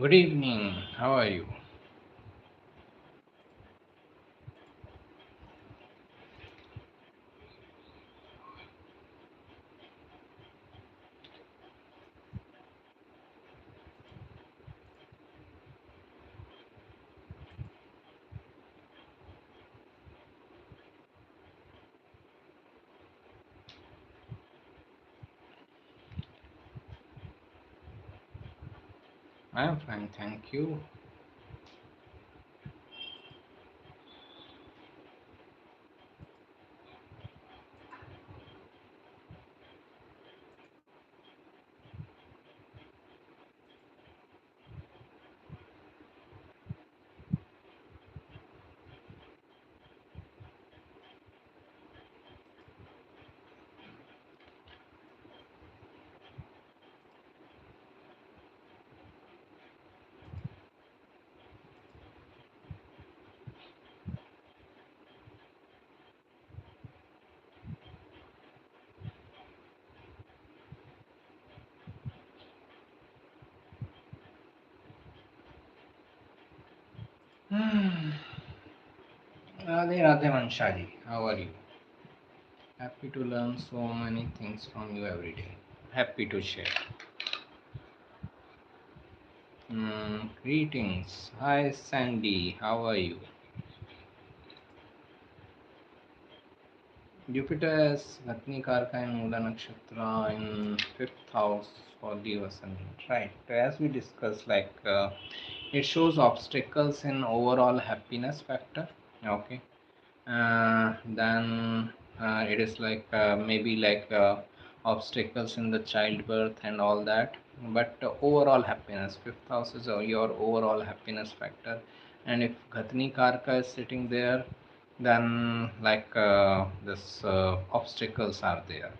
Good evening. How are you? I'm fine, thank you. Radhe Radhe Manshadi, how are you? Happy to learn so many things from you every day. Happy to share. Greetings. Hi Sandy, how are you? Jupiter is Vatni Karka in Mula Nakshatra in fifth house for the ascendant. Right. As we discussed, it shows obstacles in overall happiness factor. Okay. Then it is maybe obstacles in the childbirth and all that, but overall happiness, fifth house is your overall happiness factor. And if Ghatni Karka is sitting there, then this obstacles are there.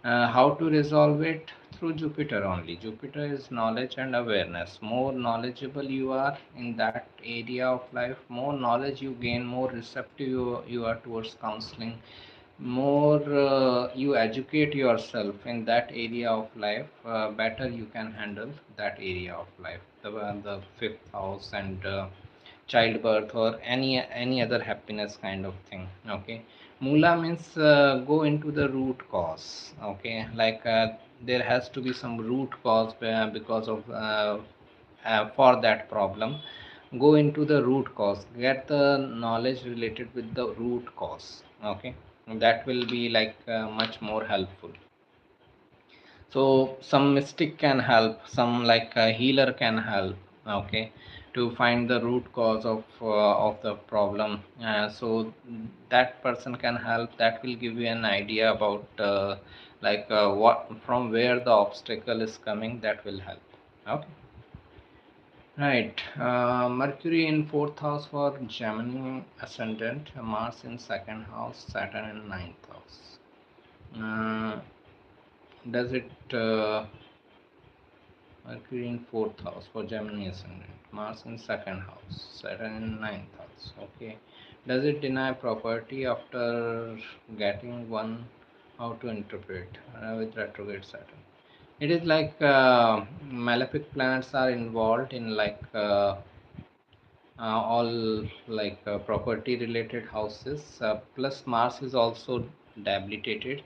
How to resolve it? Through Jupiter only. Jupiter is knowledge and awareness. More knowledgeable you are in that area of life, more knowledge you gain, more receptive you are towards counseling, more you educate yourself in that area of life, better you can handle that area of life. The fifth house and childbirth or any other happiness kind of thing. Okay, mula means go into the root cause. Okay, there has to be some root cause because of for that problem. Go into the root cause, get the knowledge related with the root cause. Okay, that will be much more helpful. So some mystic can help, some like a healer can help. Okay, to find the root cause of the problem. So that person can help, that will give you an idea about what from where the obstacle is coming, that will help. Okay, right. Mercury in fourth house for Gemini ascendant, Mars in second house, Saturn in ninth house. Does it Mercury in fourth house for Gemini ascendant, Mars in second house, Saturn in ninth house. Okay. Does it deny property after getting one? How to interpret with retrograde Saturn? It is malefic planets are involved in all property related houses. Plus Mars is also debilitated.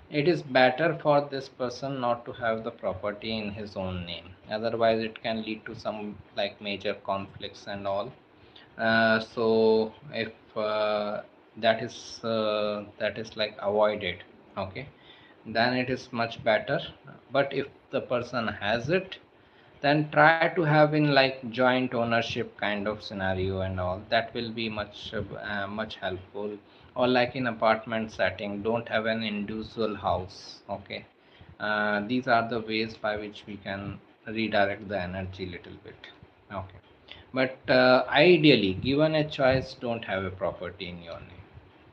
It is better for this person not to have the property in his own name, otherwise it can lead to some like major conflicts and all. So if that is like avoided, okay, then it is much better. But if the person has it, then try to have in like joint ownership kind of scenario and all, that will be much helpful. Or like in apartment setting, don't have an individual house. Okay, these are the ways by which we can redirect the energy little bit. Okay, but ideally given a choice, don't have a property in your name,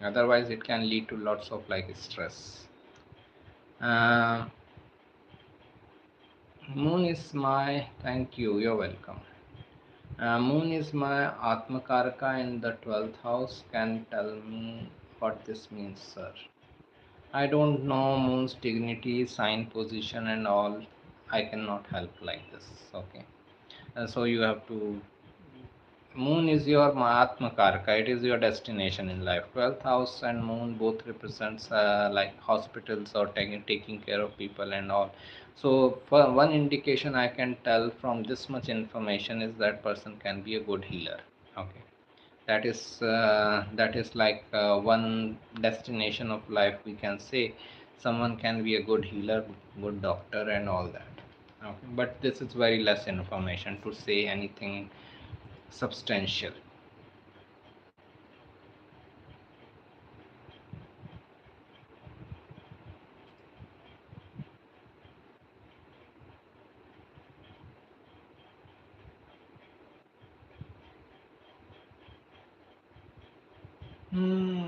otherwise it can lead to lots of like stress. uh, Moon is my, thank you, you're welcome. Moon is my Atmakaraka in the 12th house. Can tell me what this means, sir? I don't know Moon's dignity, sign, position, and all. I cannot help like this. Okay. So you have to. Moon is your Mahatma Karka. It is your destination in life. 12th house and moon both represents like hospitals or taking care of people and all. So for one indication I can tell from this much information is that person can be a good healer. Okay, that is like one destination of life we can say. Someone can be a good healer, good doctor, and all that. Okay, but this is very less information to say anything substantial. Hmm.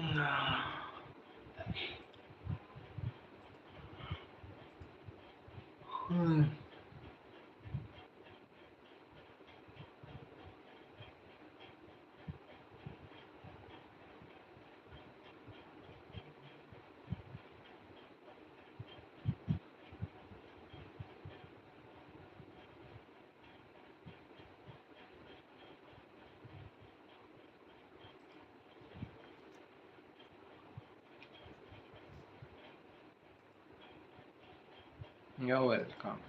Hmm. You're welcome.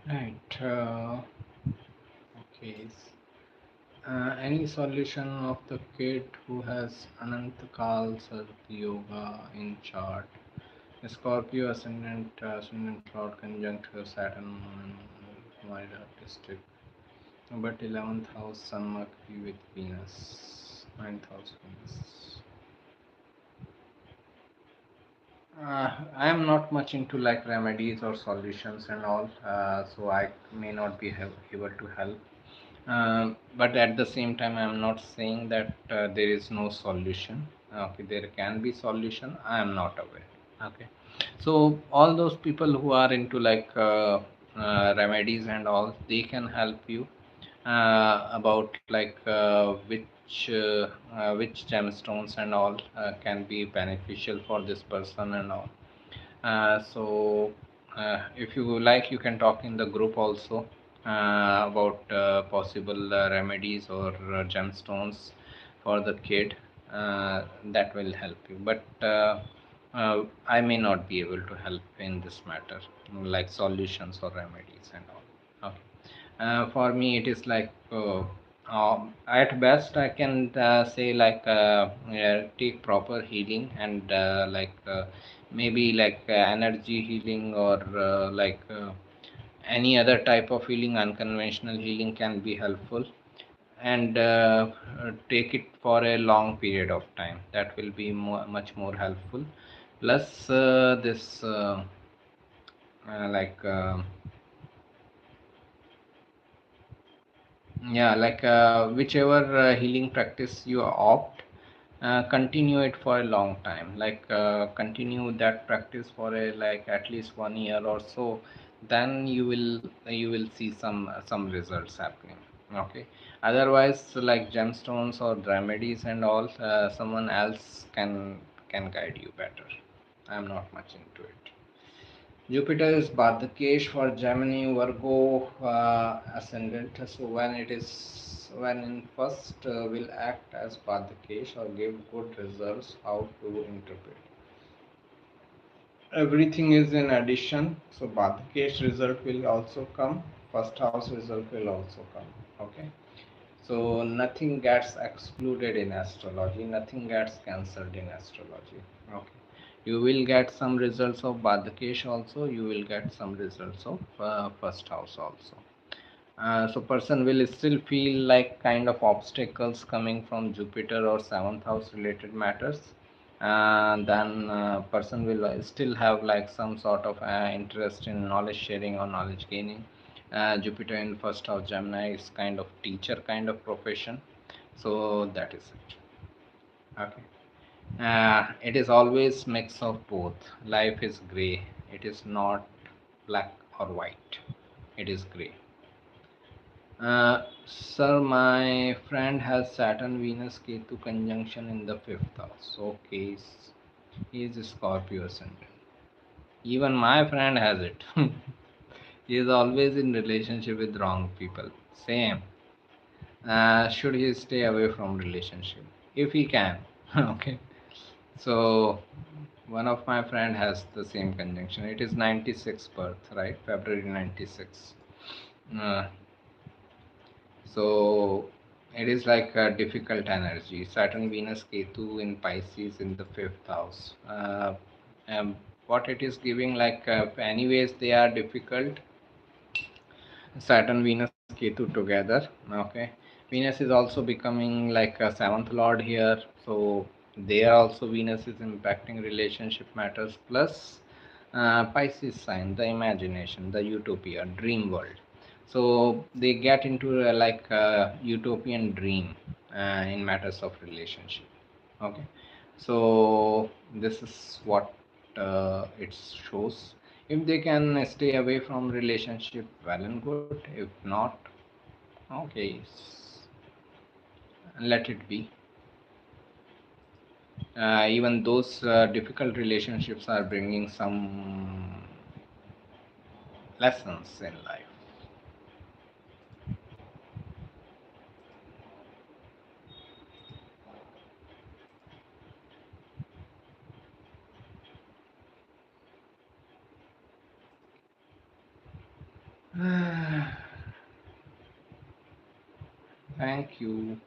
Right. Okay. Any solution of the kid who has Anantakal Sarthi Yoga in chart? Scorpio ascendant Lord conjunct Saturn in Noida district. But 11th house Sun Mercury with Venus. 9th house Venus. I am not much into like remedies or solutions and all, so I may not be able to help. But at the same time, I am not saying that there is no solution. Okay, there can be solution. I am not aware. Okay, so all those people who are into like remedies and all, they can help you about like which gemstones and all can be beneficial for this person and all. So, if you like, you can talk in the group also about possible remedies or gemstones for the kid. That will help you. But I may not be able to help in this matter, like solutions or remedies and all. Okay. For me, it is like at best I can say like yeah, take proper healing and maybe like energy healing or any other type of healing, unconventional healing can be helpful, and take it for a long period of time. That will be much more helpful. Plus, this like yeah, like whichever healing practice you opt, continue it for a long time. Like continue that practice for a like at least 1 year or so. Then you will see some results happening. Okay. Otherwise, like gemstones or remedies and all, someone else can guide you better. I'm not much into it. Jupiter is Bhadrakesh for Gemini Virgo ascendant. So when in first will act as Bhadrakesh or give good results, how to interpret? Everything is in addition, so Bhadrakesh result will also come. first house result will also come. Okay, so nothing gets excluded in astrology, nothing gets cancelled in astrology. Okay, you will get some results of Badakesh also, you will get some results of first house also. So person will still feel like kind of obstacles coming from Jupiter or seventh house related matters. Then person will still have like some sort of interest in knowledge sharing or knowledge gaining. Jupiter in first house Gemini is kind of teacher kind of profession. So that is it. Okay. It is always mix of both. Life is gray. It is not black or white. It is gray. Sir, my friend has Saturn, Venus, Ketu conjunction in the fifth house. Okay, he is a Scorpio ascendant. Even my friend has it. He is always in relationship with wrong people. Same. Should he stay away from relationship if he can? Okay. So one of my friend has the same conjunction. It is 96 birth, right? February 96. Uh, So it is like a difficult energy. Saturn, Venus, Ketu in Pisces in the fifth house. And what it is giving, like, anyways, they are difficult. Saturn, Venus, Ketu together. Okay. Venus is also becoming like a seventh lord here. So there also Venus is impacting relationship matters. Plus Pisces sign, the imagination, the utopia, dream world. So they get into like a utopian dream in matters of relationship. Okay, so this is what it shows. If they can stay away from relationship, well and good. If not, okay, let it be. Even those difficult relationships are bringing some lessons in life. Thank you.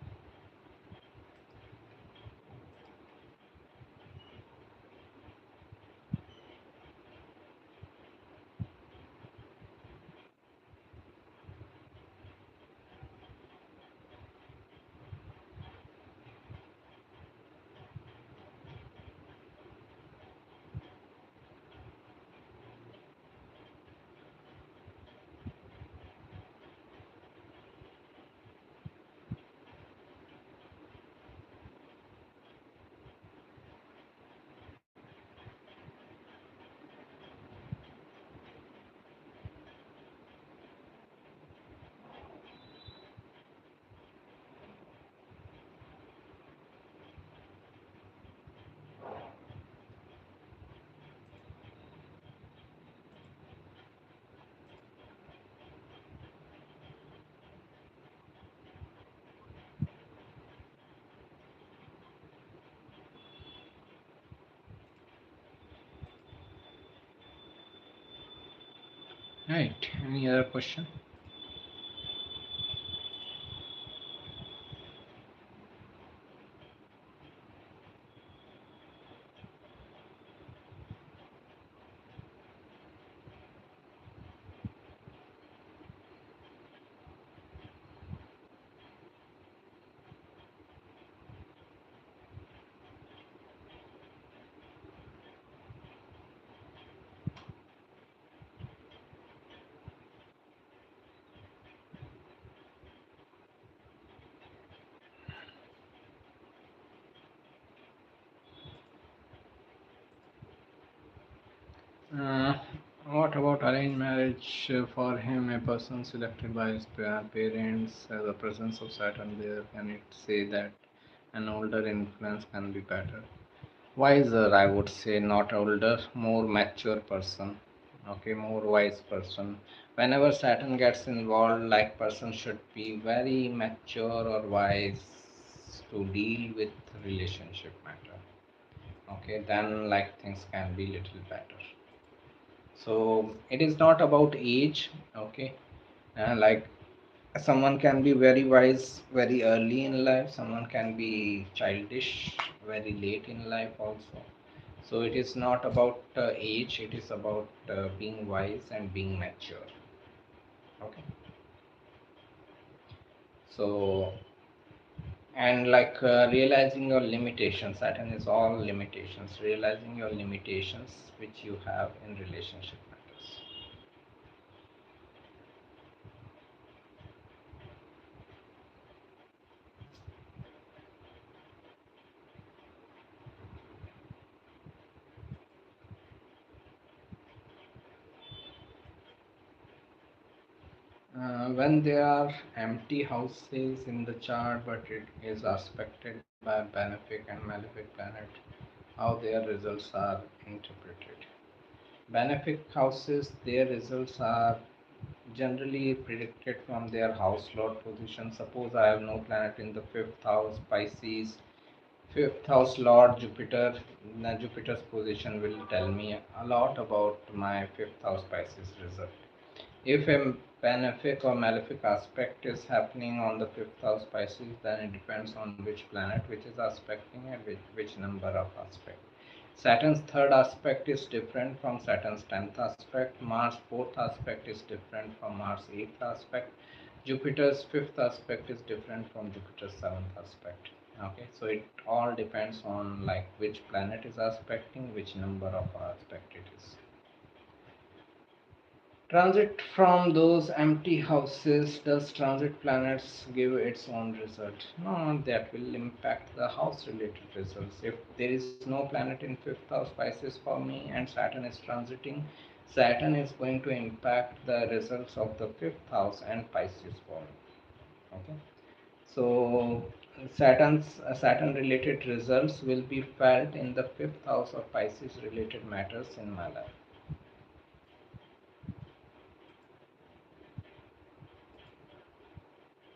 Right. Any other question? Uh, what about arranged marriage for him? A person selected by his parents has a presence of Saturn there. Can it say that an older influence can be better? Wiser, I would say, not older, more mature person. Okay, more wise person. Whenever Saturn gets involved, like person should be very mature or wise to deal with relationship matter. Okay, then like things can be little better. So it is not about age. Okay, Like someone can be very wise very early in life, someone can be childish very late in life also. So it is not about age, it is about being wise and being mature. Okay. So, and like realizing your limitations, Saturn is all limitations, realizing your limitations which you have in relationship matters. When there are empty houses in the chart, but it is aspected by benefic and malefic planet, how their results are interpreted. Benefic houses, their results are generally predicted from their house lord position. Suppose I have no planet in the fifth house, Pisces, fifth house lord Jupiter. Now Jupiter's position will tell me a lot about my fifth house Pisces result. If a benefic or malefic aspect is happening on the fifth house Pisces, then it depends on which planet which is aspecting and which number of aspect. Saturn's third aspect is different from Saturn's 10th aspect. Mars' fourth aspect is different from Mars' eighth aspect. Jupiter's fifth aspect is different from Jupiter's seventh aspect. Okay, so it all depends on like which planet is aspecting, which number of aspect it is. Transit from those empty houses, does transit planets give its own result? No, that will impact the house related results. If there is no planet in fifth house Pisces for me and Saturn is transiting, Saturn is going to impact the results of the fifth house and Pisces for me. Okay. So Saturn related results will be felt in the fifth house of Pisces related matters in my life.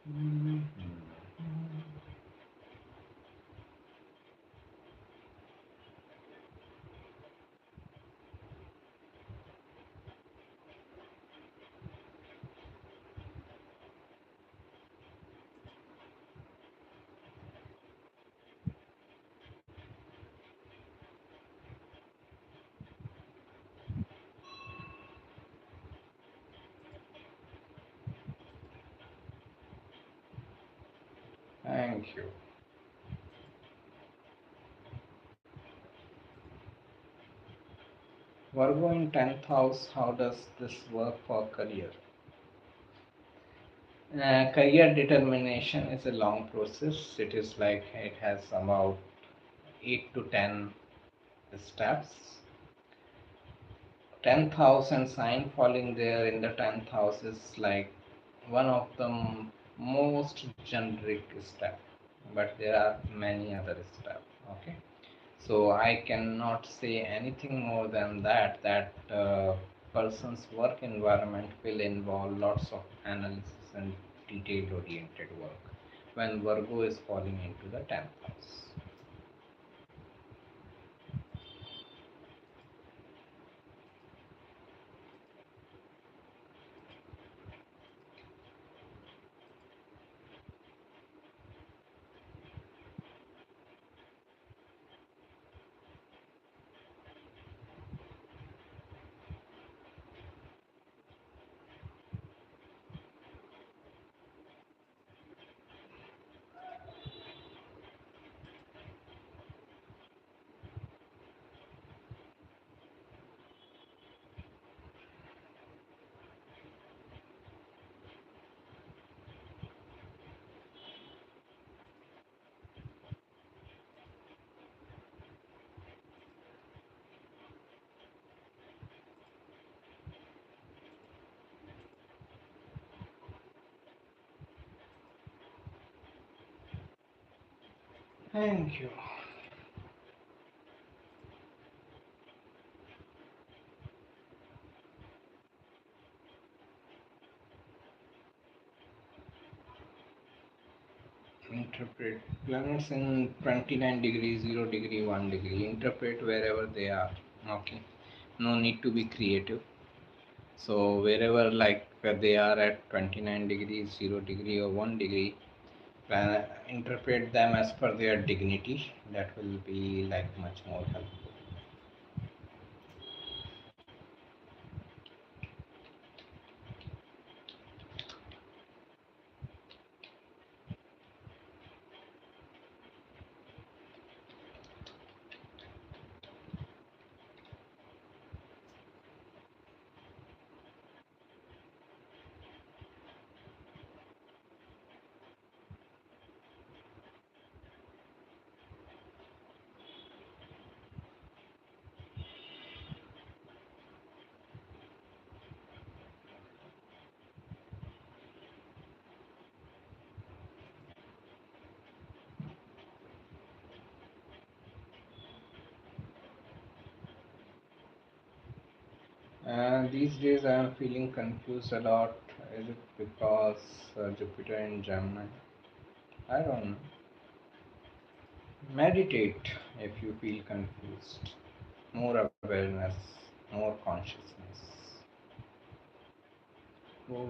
Mhm. Thank you. Virgo in 10th house, how does this work for career? Career determination is a long process. It is like it has about 8 to 10 steps. 10th house and sign falling there in the 10th house is like one of the most generic step, but there are many other steps. Okay. So I cannot say anything more than that. That person's work environment will involve lots of analysis and detail-oriented work when Virgo is falling into the 10th house. Thank you. Interpret planets in 29 degrees, 0 degree, 1 degree. Interpret wherever they are. Okay. No need to be creative. So wherever like they are at 29 degrees, 0 degree or 1 degree, interpret them as per their dignity. That will be like much more helpful. These days I am feeling confused a lot. Is it because Jupiter in Gemini? I don't know. Meditate if you feel confused. More awareness, more consciousness. Oh,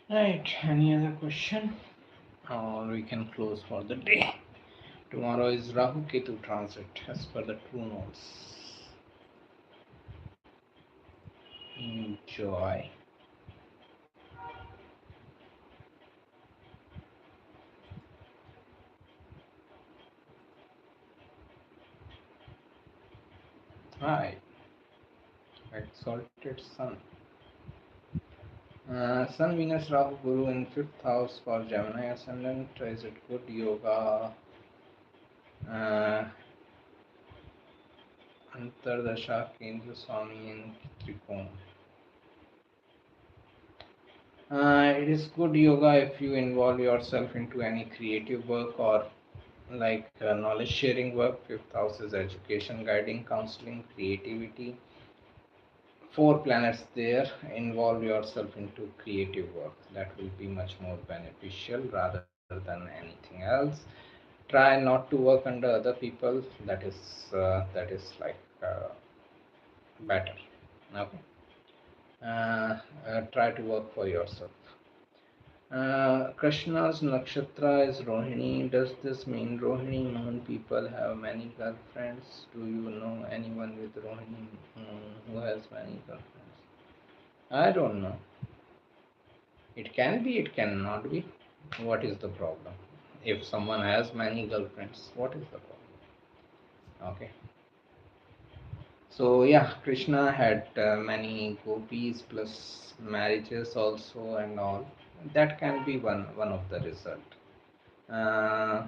right. Any other question? Or we can close for the day. Tomorrow is Rahu Ketu transit as per the true notes. Enjoy. Hi, exalted sun. Sun, Venus, Rahu, Guru in fifth house for Gemini ascendant. Is it good yoga? Uh, Antardasha Kendra Swami in Trikona. It is good yoga if you involve yourself into any creative work or like knowledge sharing work. Fifth house is education, guiding, counseling, creativity. Four planets there. Involve yourself into creative work. That will be much more beneficial rather than anything else. Try not to work under other people. That is like better. Okay. Try to work for yourself. Krishna's nakshatra is Rohini. Does this mean Rohini moon people have many girlfriends? Do you know anyone with Rohini moon who has many girlfriends? I don't know. It can be, it cannot be. What is the problem? If someone has many girlfriends, what is the problem? Okay. So yeah, Krishna had many gopis plus marriages also and all. That can be one of the result. Uh,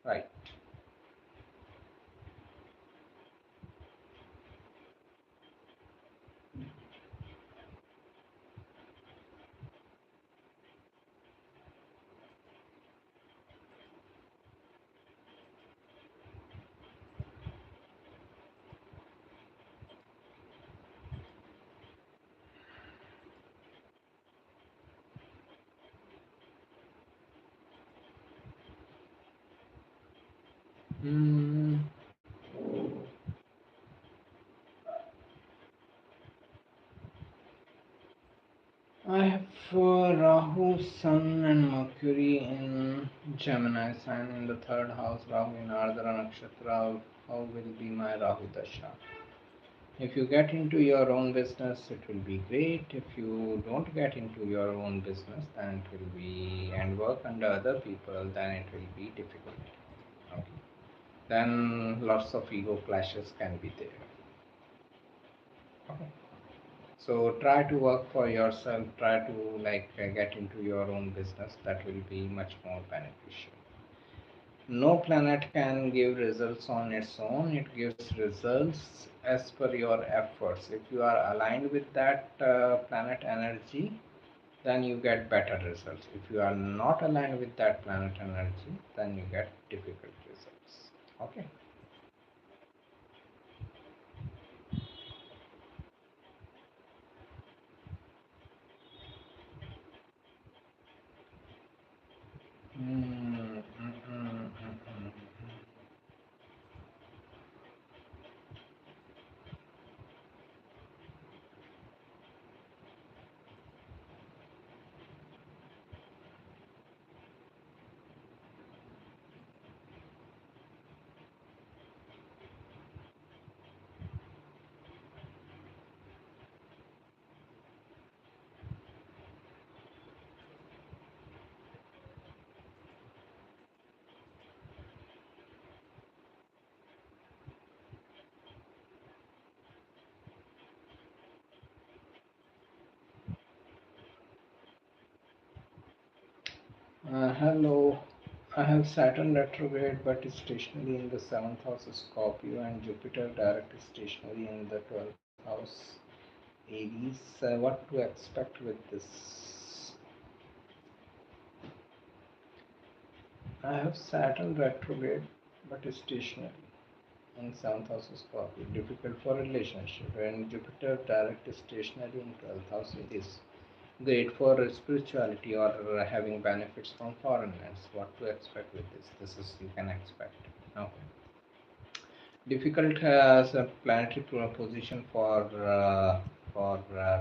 right. Hmm. I have Rahu, Sun, and Mercury in Gemini sign in the third house. Rahu in Ardhara Nakshatra. How will be my Rahu Dasha? If you get into your own business, it will be great. If you don't get into your own business, then it will be and work under other people, then it will be difficult. Okay. Then lots of ego clashes can be there. Okay. So try to work for yourself. Try to get into your own business. That will be much more beneficial. No planet can give results on its own. It gives results as per your efforts. If you are aligned with that planet energy, then you get better results. If you are not aligned with that planet energy, then you get difficult results. Okay. Mm, mm, mm, mm, hello. I have Saturn retrograde but is stationary in the 7th house of Scorpio and Jupiter direct is stationary in the 12th house Aries. What to expect with this? I have Saturn retrograde but is stationary in 7th house of Scorpio. Difficult for relationship and Jupiter direct is stationary in 12th house Aries. Great for spirituality or having benefits from foreign lands. What to expect with this? This is you can expect. Okay. Difficult as a planetary position for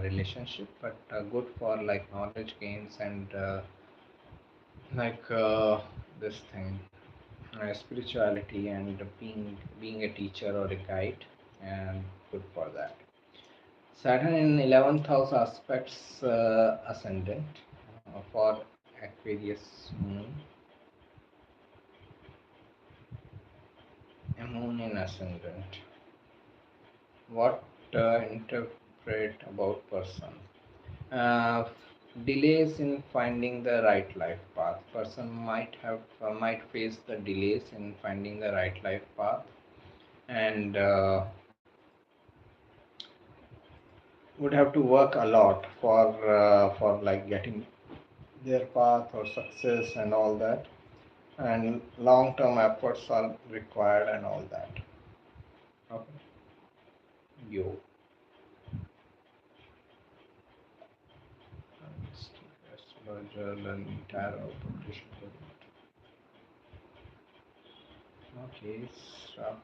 relationship, but good for like knowledge gains and like this thing, spirituality and being a teacher or a guide, and good for that. Saturn in 11th house aspects ascendant for Aquarius moon, a moon in ascendant. What interpret about person? Uh, Delays in finding the right life path. Person might face the delays in finding the right life path, and would have to work a lot for like getting their path or success and all that. And long term efforts are required and all that. Okay. Yo. Astrologer learning tarot progression. Okay. Stop.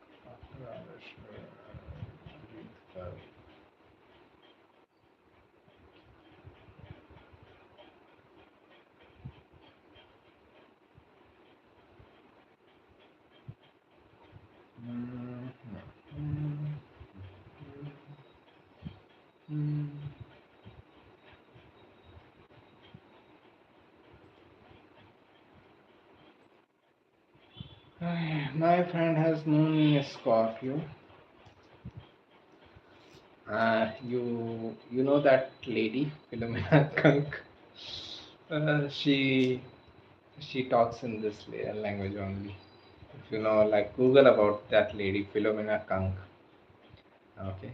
My friend has moon in Scorpio. You know that lady, Philomena Kunk. She talks in this language only. If you know, like Google about that lady, Philomena Kunk. Okay.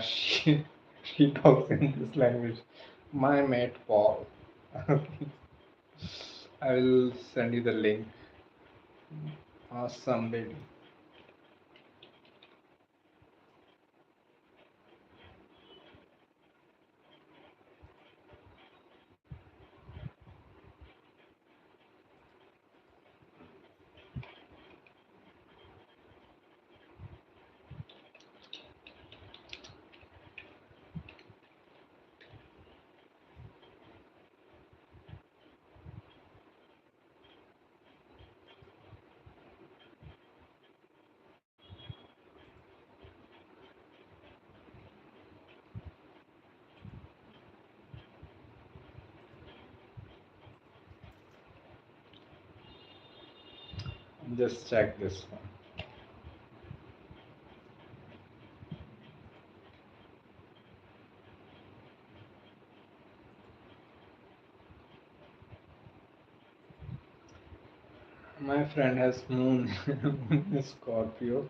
She she talks in this language. My mate Paul. I will send you the link. Awesome lady. Just check this one. My friend has moon, moon in Scorpio.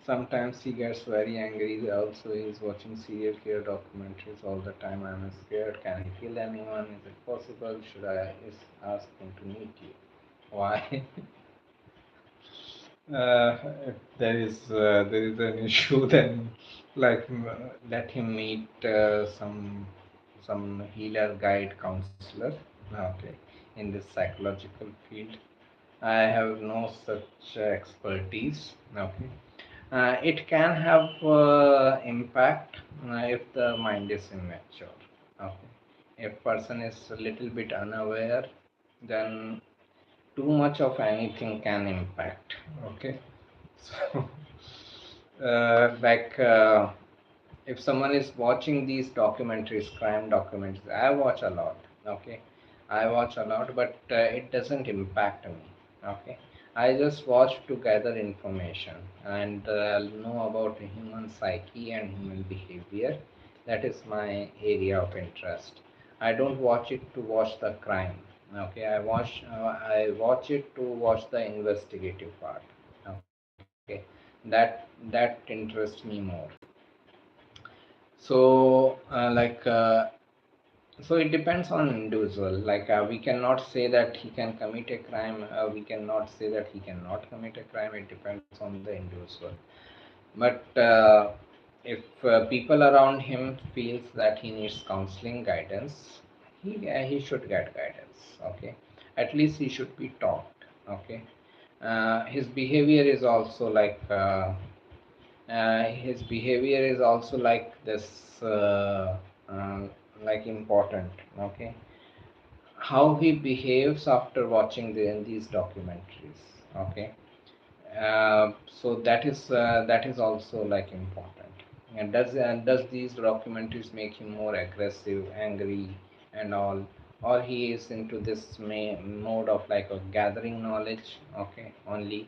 Sometimes he gets very angry. Also, he's watching serial killer documentaries all the time. I'm scared. Can he kill anyone? Is it possible? Should I ask him to meet you? Why? If there is an issue, then let him meet some healer, guide, counselor. Okay, in this psychological field, I have no such expertise. Okay, it can have impact if the mind is immature. Okay, if person is a little bit unaware, then too much of anything can impact. Okay, so like if someone is watching these documentaries, crime documentaries, I watch a lot. Okay, I watch a lot, but it doesn't impact me. Okay, I just watch to gather information and know about human psyche and human behavior. That is my area of interest. I don't watch it to watch the crime. Okay, I watch it to watch the investigative part. Okay, that interests me more. So so it depends on individual. Like we cannot say that he can commit a crime. We cannot say that he cannot commit a crime. It depends on the individual. But if people around him feels that he needs counseling guidance, he should get guidance. Okay, at least he should be taught. Okay, his behavior is also his behavior is also like this like important. Okay, how he behaves after watching these documentaries. Okay, so that is also like important. And does these documentaries make him more aggressive, angry, and all, or he is into this mode of like a gathering knowledge? Okay, only.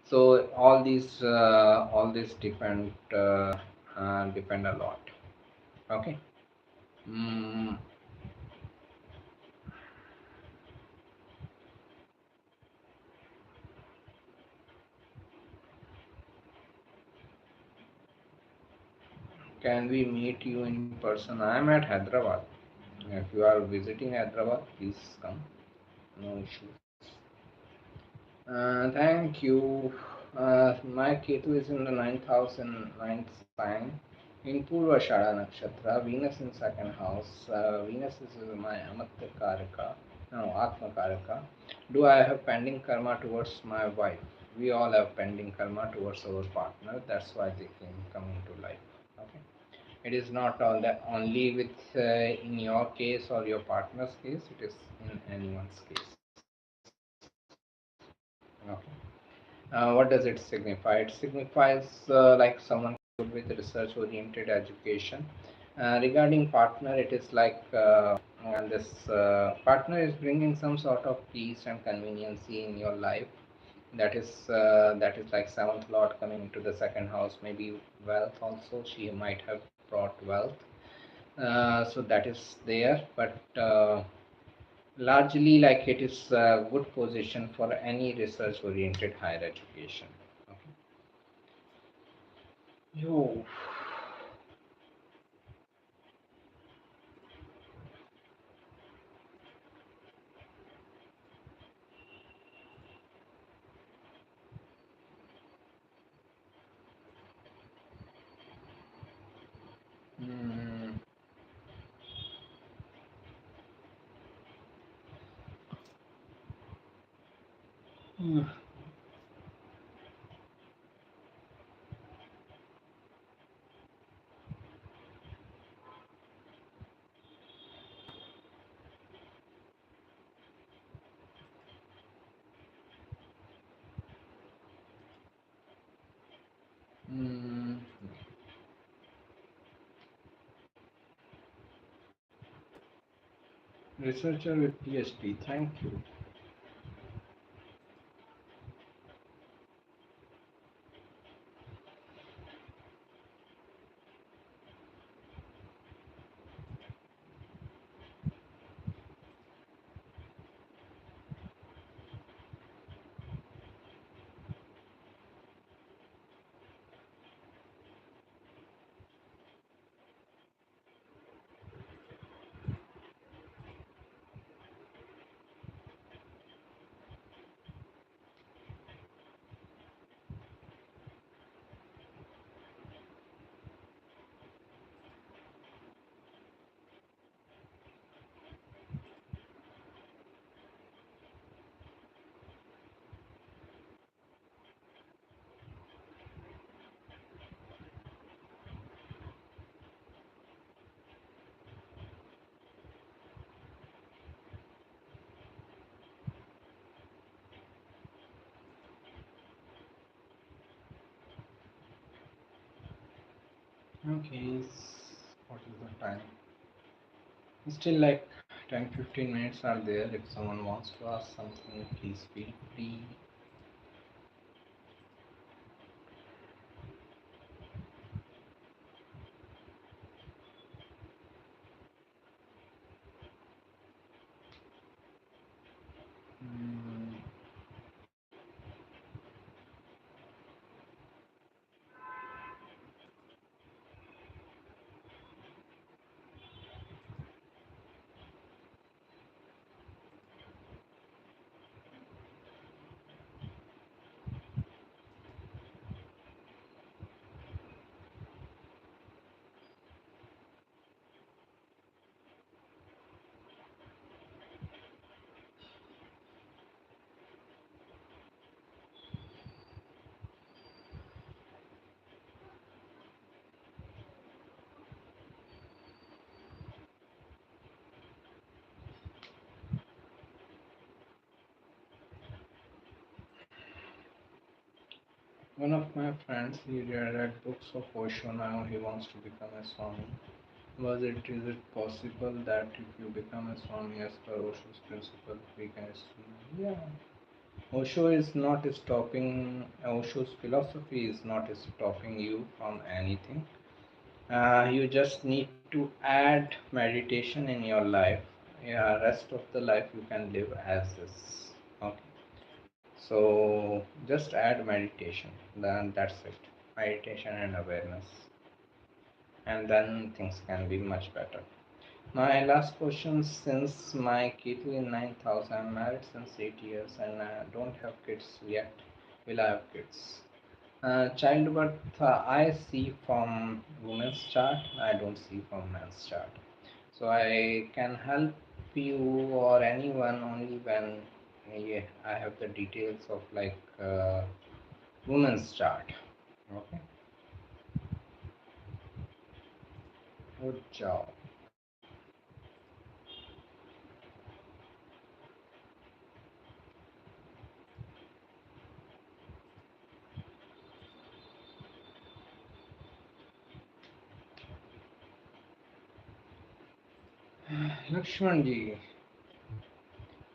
So all these depend a lot. Okay. Mm, can we meet you in person? I am at Hyderabad. If you are visiting Hyderabad, please come. No issue. Thank you. My Ketu is in the 9009th sign in Purvashada Nakshatra. Venus in second house. Venus is my Amatya Karaka, no, Atma Karaka. Do I have pending karma towards my wife? We all have pending karma towards our partner. That's why they came coming to life. Okay. It is not all that only with in your case or your partner's case. It is in anyone's case. Okay. What does it signify? It signifies like someone good with research oriented education. Regarding partner, it is like this partner is bringing some sort of peace and conveniency in your life. That is like seventh lord coming into the second house. Maybe wealth also. She might have brought wealth. So that is there, but largely like it is a good position for any research oriented higher education. Okay. Yo. Mm, mm, mm. Researcher with PhD. Thank you. Okay. What is the time? Still like 10-15 minutes are there. If someone wants to ask something, please feel free. Mm, One of my friends, he read books of Osho. Now he wants to become a Swami. Is it possible that if you become a Swami as per Osho's principle, we can still? Yeah. Osho is not stopping. Osho's philosophy is not stopping you from anything. You just need to add meditation in your life. Yeah, rest of the life you can live as is. Okay. So just add meditation. Then that's it. Meditation and awareness, and then things can be much better. My last question: since my Ketu in 9,000, I'm married since 8 years and I don't have kids yet. Will I have kids? Childbirth, I see from women's chart. I don't see from men's chart. So I can help you or anyone only when, yeah, I have the details of like women's chart. Okay. Good job. Lakshman ji,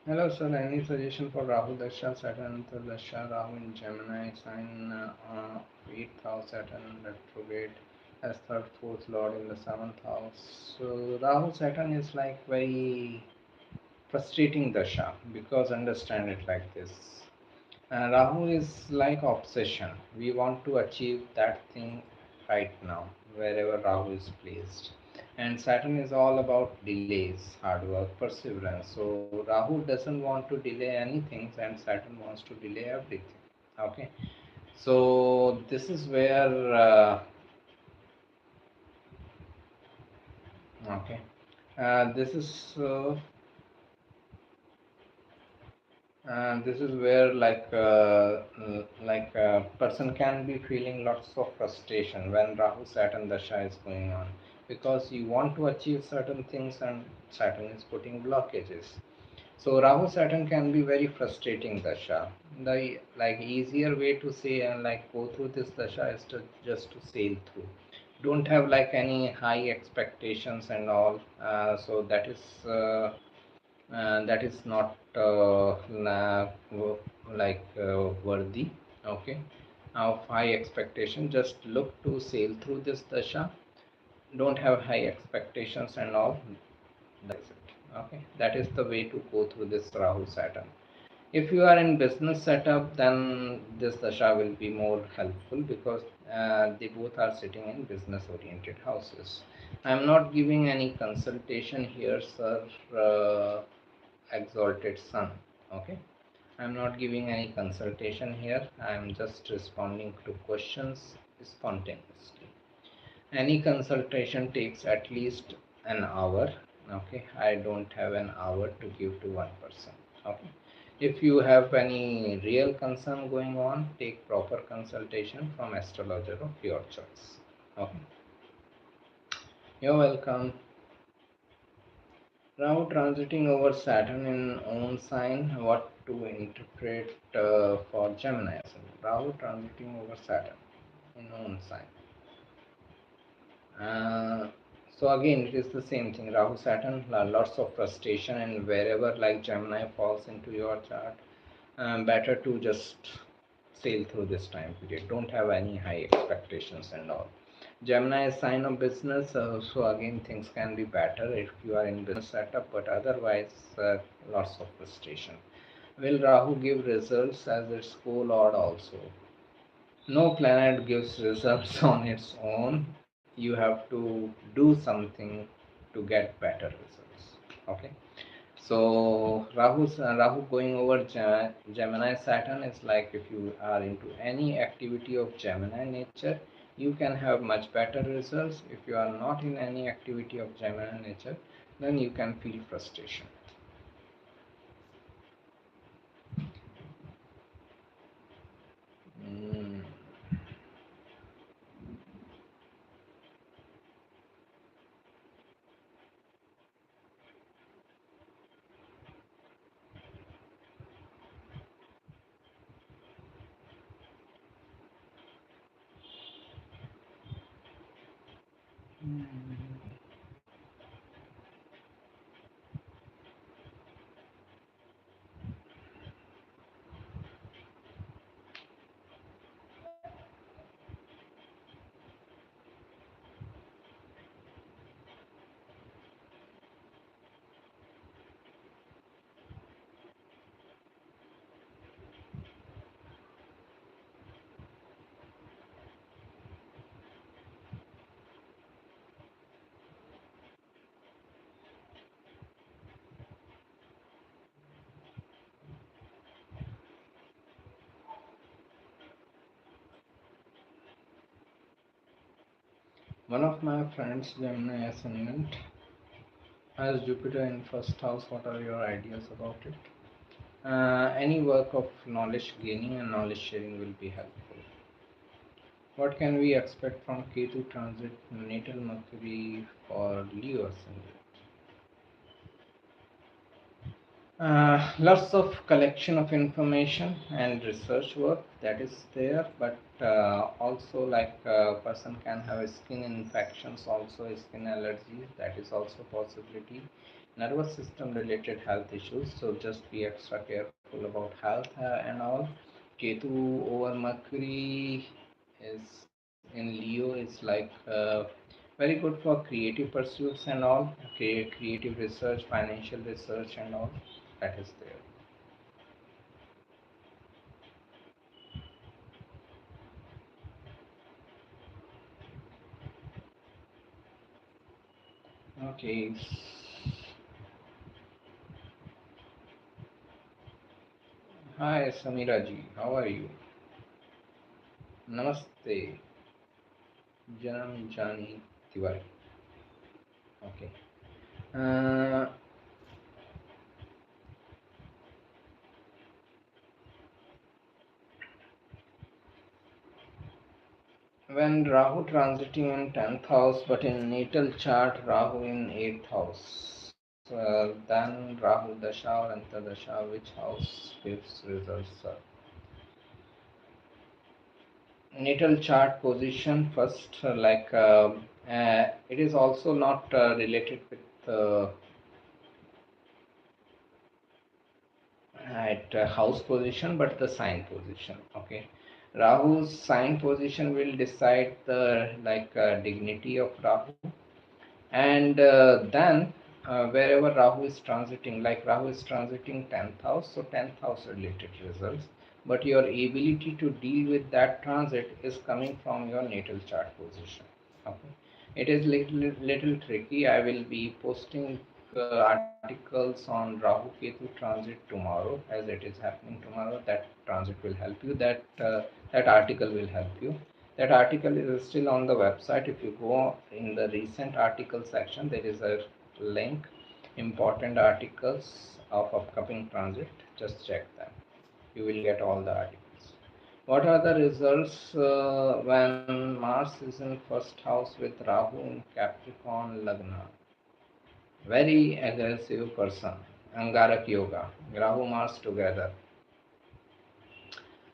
Hello sir, any suggestion for Rahu Dasha, Saturn Dasha, Rahu in Gemini sign 8th house, Saturn retrograde as third, fourth lord in the 7th house. So Rahu Saturn is like very frustrating Dasha because understand it like this. Rahu is like obsession. We want to achieve that thing right now, wherever Rahu is placed. And Saturn is all about delays, hard work, perseverance. So Rahu doesn't want to delay anything, and Saturn wants to delay everything. Okay. So this is where okay. This is this is where like a person can be feeling lots of frustration when Rahu Saturn Dasha is going on because you want to achieve certain things and Saturn is putting blockages. So Rahu Saturn can be very frustrating Dasha. The like easier way to say and like go through this Dasha is to just to sail through. Don't have like any high expectations and all. So that is not worthy, okay, of high expectation. Just look to sail through this dasha, don't have high expectations and all. That's it. Okay, that is the way to go through this Rahu Saturn. If you are in business setup, then this dasha will be more helpful because they both are sitting in business oriented houses. I am not giving any consultation here, sir. uh, Exalted Sun. Okay, I'm not giving any consultation here. I'm just responding to questions spontaneously. Any consultation takes at least an hour. Okay, I don't have an hour to give to one person. Okay, if you have any real concern going on, take proper consultation from astrologer of your choice. Okay, you're welcome. Now transiting over Saturn in own sign, what to interpret for Gemini? Rahu transiting over Saturn in own sign. Uh, so again, it is the same thing. Rahu Saturn, lots of frustration, and wherever like Gemini falls into your chart, better to just sail through this time period. Don't have any high expectations and all. Gemini is sign of business, so again things can be better if you are in business setup, but otherwise lots of frustration. Will Rahu give results as its co-lord also? No planet gives results on its own. You have to do something to get better results. Okay. So Rahu going over Gemini Saturn is like if you are into any activity of Gemini nature, you can have much better results. If you are not in any activity of Gemini nature, then you can feel frustration. Mm. One of my friends, Gemini ascendant, has Jupiter in first house. What are your ideas about it? Any work of knowledge gaining and knowledge sharing will be helpful. What can we expect from Ketu transit natal Mercury for Leo ascendant? Lots of collection of information and research work that is there, but also like a person can have skin infections, also skin allergies, that is also possibility. Nervous system related health issues, so just be extra careful about health and all. Ketu over Mercury is in Leo is like very good for creative pursuits and all, creative research, financial research and all, that is there. Okay. Hi Samira ji, how are you? Namaste. Janam Jani Tiwari. Okay. uh, when Rahu transiting in 10th house but in natal chart Rahu in 8th house, then Rahu Dasha or Antardasha, which house gives results, sir? Natal chart position first, it is also not related with at house position but the sign position. Okay, Rahu's sign position will decide the dignity of Rahu. And then wherever Rahu is transiting, like Rahu is transiting 10th house, so 10th house related results, but your ability to deal with that transit is coming from your natal chart position. Okay, it is little tricky. I will be posting articles on Rahu Ketu transit tomorrow, as it is happening tomorrow. That transit will help you. That article will help you. That article is still on the website. If you go in the recent article section, there is a link, important articles of upcoming transit. Just check them. You will get all the articles. What are the results when Mars is in first house with Rahu in Capricorn Lagna? Very aggressive person. Angarak Yoga. Rahu Mars together.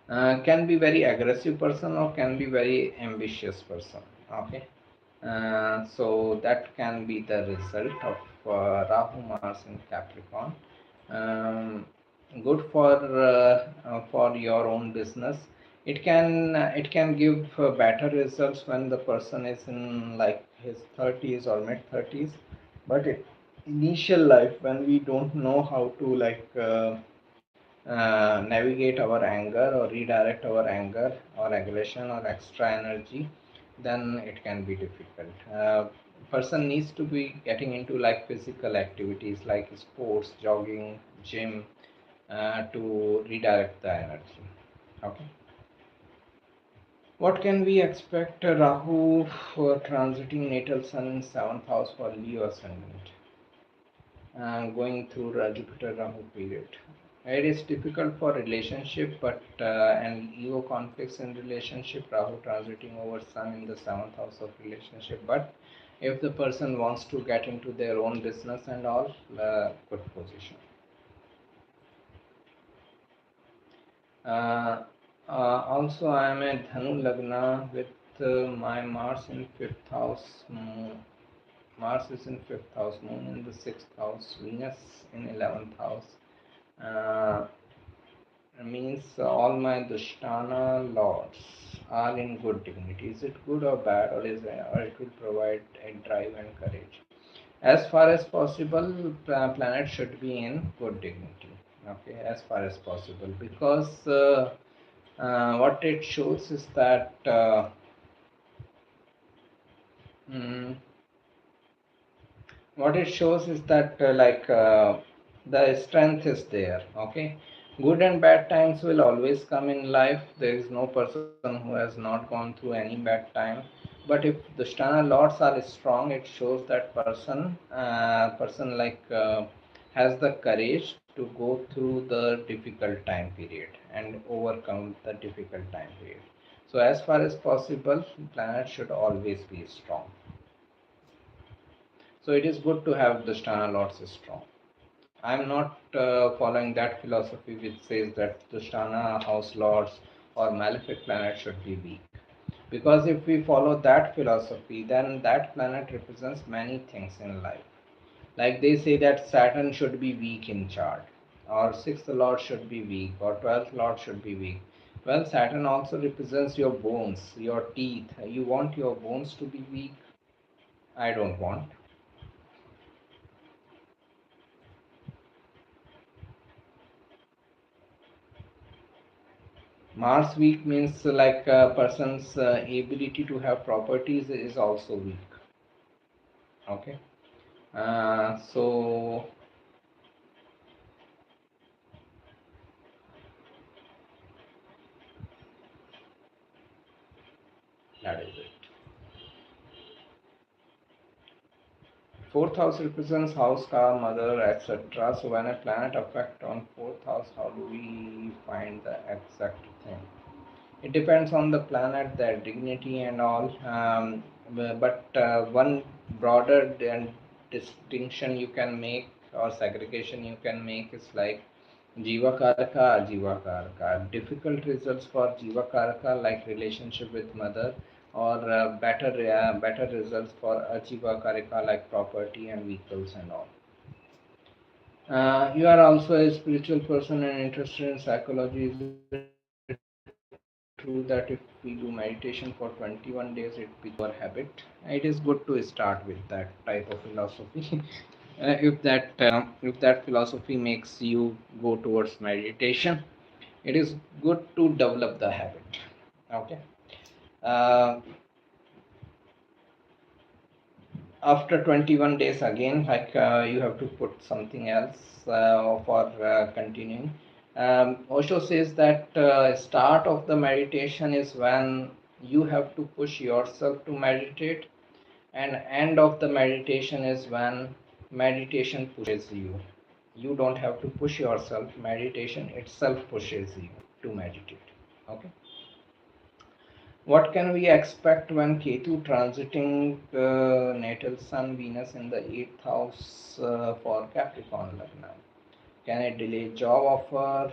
Can be very aggressive person or can be very ambitious person. Okay, so that can be the result of Rahu Mars in Capricorn. um, Good for your own business. It can give better results when the person is in like his 30s or mid 30s, but initial life, when we don't know how to navigate our anger or redirect our anger or aggression or extra energy, then it can be difficult. Person needs to be getting into like physical activities like sports, jogging, gym, to redirect the energy. Okay. What can we expect Rahu for transiting natal sun in 7th house for Leo ascendant? Going through Jupiter Rahu period. It is difficult for relationship, but and ego conflicts in relationship. Rahu transiting over Sun in the 7th house of relationship. But if the person wants to get into their own business and all, good position. Uh, Also, I am a Dhanu Lagna with my Mars in fifth house. Mars is in fifth house, Moon in the sixth house, Venus in 11th house. Uh, Means all my Dushtana lords are in good dignity. Is it good or bad, or it will provide a drive and courage? As far as possible, planet should be in good dignity. Okay, as far as possible, because what it shows is that mm, what it shows is that the strength is there. Okay, good and bad times will always come in life. There is no person who has not gone through any bad time, but if the sthana lords are strong, it shows that person has the courage to go through the difficult time period and overcome the difficult time period. So as far as possible, planet should always be strong. So it is good to have the sthana lords strong. I'm not following that philosophy which says that Dushtana, house lords, or malefic planet should be weak. Because if we follow that philosophy, then that planet represents many things in life. Like they say that Saturn should be weak in chart, or sixth lord should be weak, or 12th lord should be weak. Well, Saturn also represents your bones, your teeth. You want your bones to be weak? I don't want. Mars weak means like a person's ability to have properties is also weak. Okay. So that is it. Fourth house represents house, car, mother, etc. So when a planet affect on fourth house, how do we find the exact thing? It depends on the planet, their dignity and all. But one broader distinction you can make or segregation you can make is like Jiva Karaka, Ajiva Karaka. Difficult results for Jiva Karaka like relationship with mother, or better results for Ajiva Karaka like property and vehicles and all. You are also a spiritual person and interested in psychology. Is it true that if we do meditation for 21 days, it becomes our habit? It is good to start with that type of philosophy. If that philosophy makes you go towards meditation, it is good to develop the habit. Okay. Uh, After 21 days again, like you have to put something else for continuing. Osho says that start of the meditation is when you have to push yourself to meditate, and end of the meditation is when meditation pushes you. You don't have to push yourself, meditation itself pushes you to meditate. Okay. What can we expect when Ketu transiting natal Sun Venus in the 8th house for Capricorn Lagna? Can it delay job offer?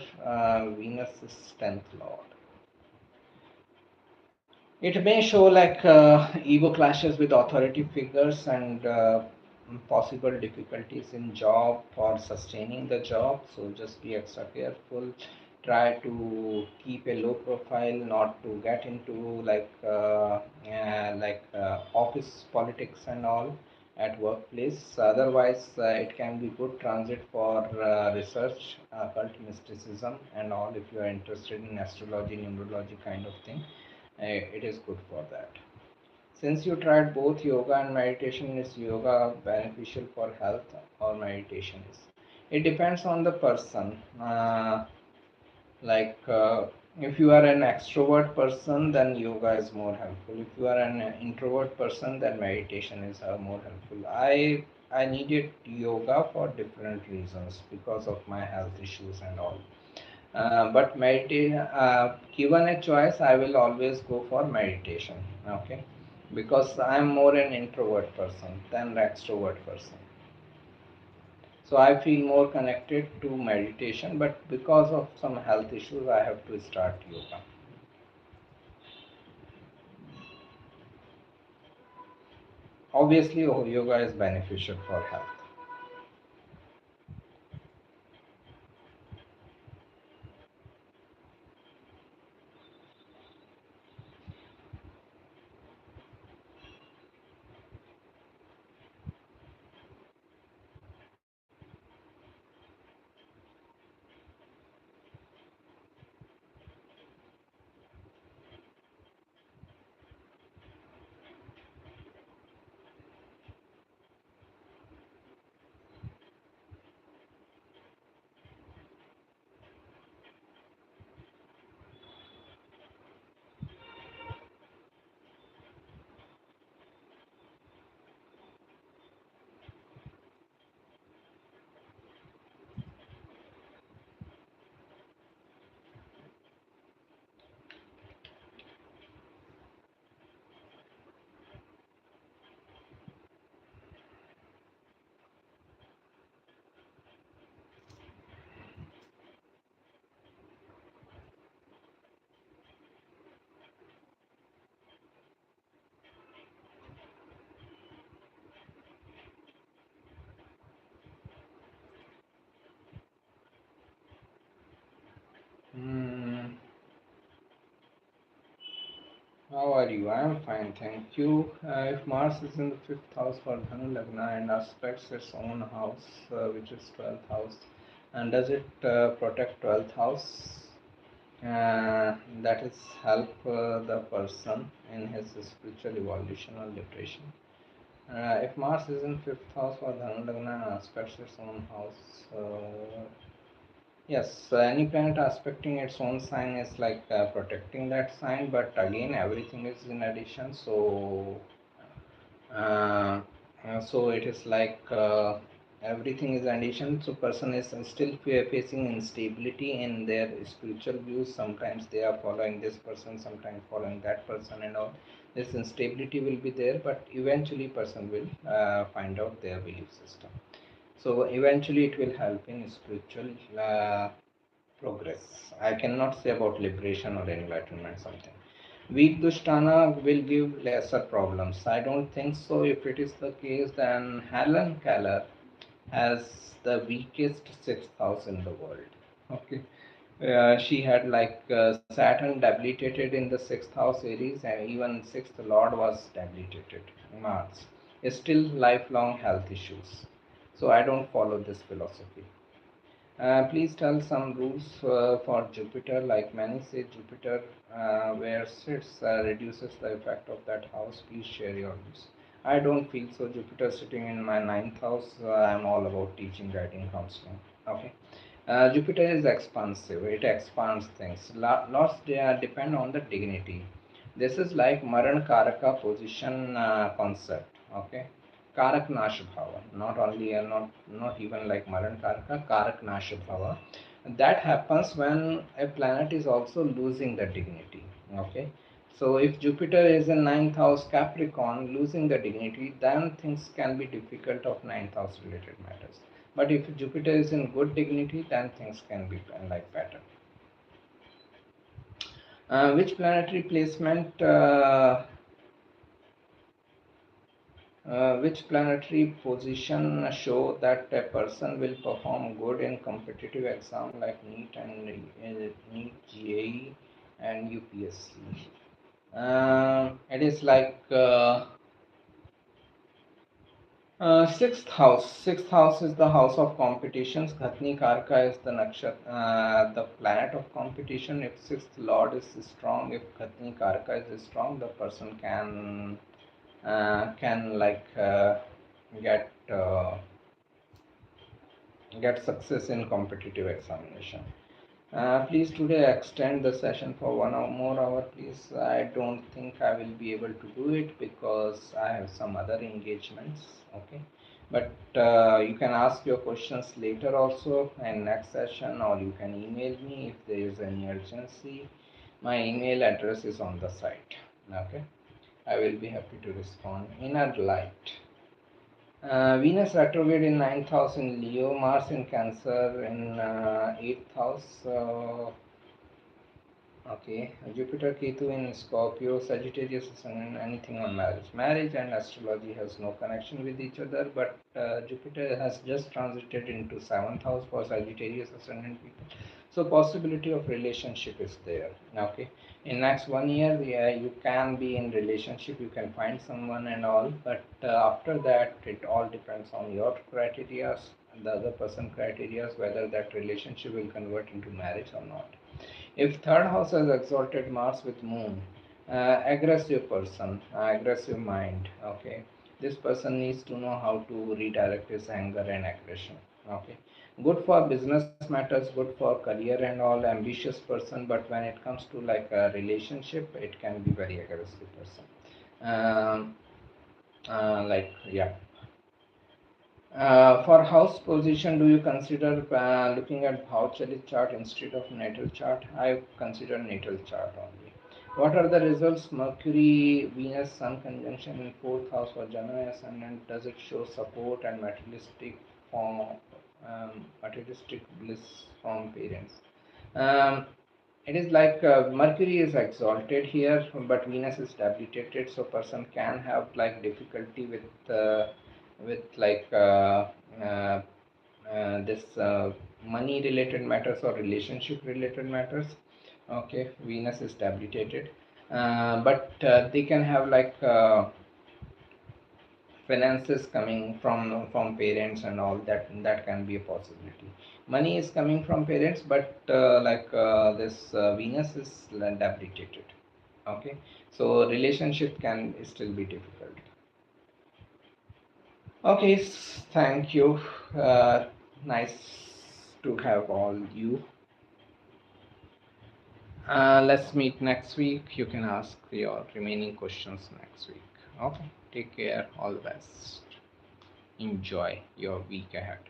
Venus is 10th Lord. It may show like ego clashes with authority figures and possible difficulties in job or sustaining the job. So just be extra careful. Try to keep a low profile, not to get into office politics and all at workplace. Otherwise, it can be good transit for research, occult mysticism, and all. If you are interested in astrology, numerology kind of thing, it is good for that. Since you tried both yoga and meditation, is yoga beneficial for health or meditation is? It depends on the person. Like if you are an extrovert person, then yoga is more helpful. If you are an introvert person, then meditation is more helpful. I needed yoga for different reasons because of my health issues and all. But given a choice, I will always go for meditation. Okay, because I'm more an introvert person than an extrovert person. So I feel more connected to meditation. But because of some health issues, I have to start yoga. Obviously, yoga is beneficial for health. are you? I am fine, thank you. If Mars is in the fifth house for Dhanu Lagna and aspects its own house, which is 12th house, and does it protect 12th house? That is help the person in his spiritual evolution or liberation. If Mars is in fifth house for Dhanu Lagna and aspects its own house, yes, any planet aspecting its own sign is like protecting that sign, but again, everything is in addition. Uh, so it is like everything is addition. So person is still facing instability in their spiritual views. Sometimes they are following this person, sometimes following that person, and all. This instability will be there, but eventually person will find out their belief system. So eventually it will help in spiritual progress. I cannot say about liberation or enlightenment something. Weak Dushtana will give lesser problems. I don't think so. If it is the case, then Helen Keller has the weakest sixth house in the world. Okay. She had like Saturn debilitated in the sixth house Aries, and even sixth Lord was debilitated. Mars. Still lifelong health issues. So I don't follow this philosophy. Please tell some rules for Jupiter. Like many say, Jupiter where sits reduces the effect of that house. Please share your views. I don't feel so. Jupiter sitting in my ninth house. I'm all about teaching, guiding, counseling. Okay. Jupiter is expansive. It expands things. Lots depend on the dignity. This is like Maran Karaka position concept. Okay. Karak Nash Bhava, not only not even like Maran Karaka, Karak Nash Bhava. That happens when a planet is also losing the dignity. Okay, so if Jupiter is in ninth house Capricorn, losing the dignity, then things can be difficult of ninth house related matters. But if Jupiter is in good dignity, then things can be like better. Which planetary placement? Which planetary position show that a person will perform good in competitive exam like NEET and NEET, GAE and UPSC? It is like sixth house. Sixth house is the house of competitions. Ghatni Karka is the the planet of competition. If sixth lord is strong, if Ghatni Karka is strong, the person can like get get success in competitive examination. Please today extend the session for 1 or more hour, please. I don't think I will be able to do it because I have some other engagements. Okay, but you can ask your questions later also in next session, or you can email me if there is any urgency. My email address is on the site. Okay, I will be happy to respond. Inner light. Venus retrograde in ninth house in Leo, Mars in Cancer in eighth house. Okay, Jupiter Ketu in Scorpio, Sagittarius and anything on marriage. Marriage and astrology has no connection with each other, but Jupiter has just transited into seventh house for Sagittarius ascendant people. So possibility of relationship is there. Okay, in next 1 year, yeah, you can be in relationship, you can find someone and all, but after that, it all depends on your criteria, the other person criteria, whether that relationship will convert into marriage or not. If third house has exalted Mars with Moon, aggressive person, aggressive mind. Okay, this person needs to know how to redirect his anger and aggression. Okay, good for business matters, good for career and all. Ambitious person, but when it comes to like a relationship, it can be very aggressive person. Um, like yeah, for house position, do you consider looking at Bhavchalit chart instead of natal chart? I consider natal chart only. What are the results? Mercury, Venus, Sun conjunction in fourth house for Gemini ascendant. Does it show support and form, materialistic bliss from parents? Um, it is like Mercury is exalted here, but Venus is debilitated, so person can have like difficulty with like uh, this money related matters or relationship related matters. Okay, Venus is debilitated. But they can have like finances coming from parents and all that, and that can be a possibility. Money is coming from parents, but this Venus is debilitated. Okay, so relationship can still be difficult. Okay, thank you. Nice to have all you. Let's meet next week. You can ask your remaining questions next week. Okay, take care. All the best. Enjoy your week ahead.